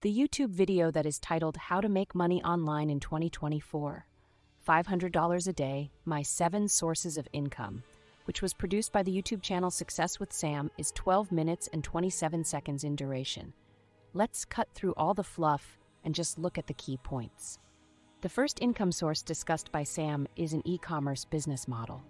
The YouTube video that is titled How to Make Money Online in 2024, $500 a Day, My 7 Sources of Income, which was produced by the YouTube channel Success with Sam, is 12 minutes and 27 seconds in duration. Let's cut through all the fluff and just look at the key points. The first income source discussed by Sam is an e-commerce business model.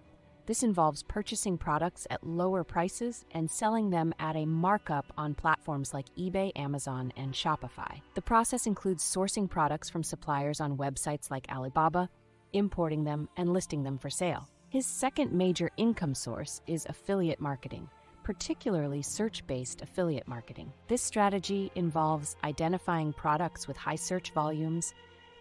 This involves purchasing products at lower prices and selling them at a markup on platforms like eBay, Amazon, and Shopify. The process includes sourcing products from suppliers on websites like Alibaba, importing them, and listing them for sale. His second major income source is affiliate marketing, particularly search-based affiliate marketing. This strategy involves identifying products with high search volumes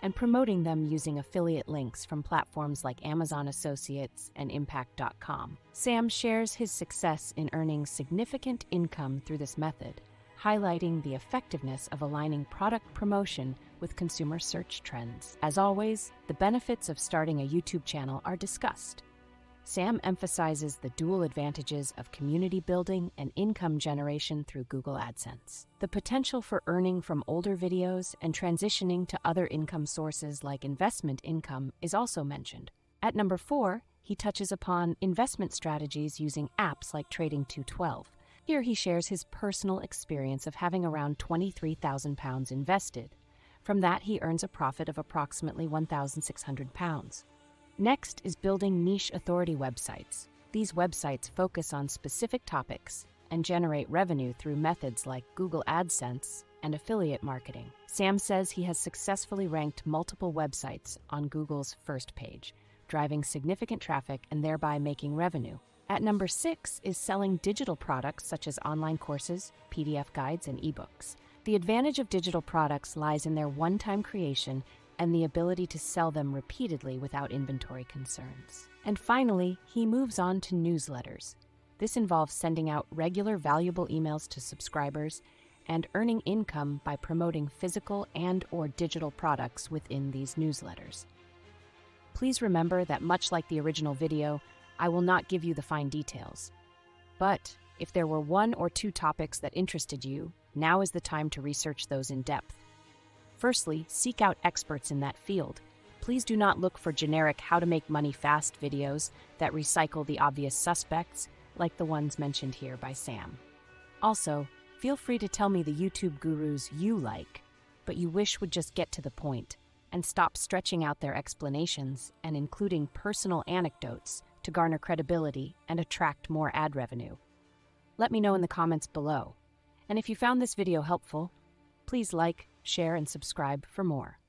and promoting them using affiliate links from platforms like Amazon Associates and Impact.com. Sam shares his success in earning significant income through this method, highlighting the effectiveness of aligning product promotion with consumer search trends. As always, the benefits of starting a YouTube channel are discussed. Sam emphasizes the dual advantages of community building and income generation through Google AdSense. The potential for earning from older videos and transitioning to other income sources like investment income is also mentioned. At number 4, he touches upon investment strategies using apps like Trading212. Here he shares his personal experience of having around £23,000 invested. From that, he earns a profit of approximately £1,600. Next is building niche authority websites. These websites focus on specific topics and generate revenue through methods like Google AdSense and affiliate marketing. Sam says he has successfully ranked multiple websites on Google's first page, driving significant traffic and thereby making revenue. At number 6 is selling digital products such as online courses, PDF guides, and ebooks. The advantage of digital products lies in their one-time creation and the ability to sell them repeatedly without inventory concerns. And finally, he moves on to newsletters. This involves sending out regular valuable emails to subscribers and earning income by promoting physical and/or digital products within these newsletters. Please remember that much like the original video, I will not give you the fine details. But if there were 1 or 2 topics that interested you, now is the time to research those in depth. Firstly, seek out experts in that field. Please do not look for generic how to make money fast videos that recycle the obvious suspects like the ones mentioned here by Sam. Also, feel free to tell me the YouTube gurus you like, but you wish would just get to the point and stop stretching out their explanations and including personal anecdotes to garner credibility and attract more ad revenue. Let me know in the comments below. And if you found this video helpful, please like, share, and subscribe for more.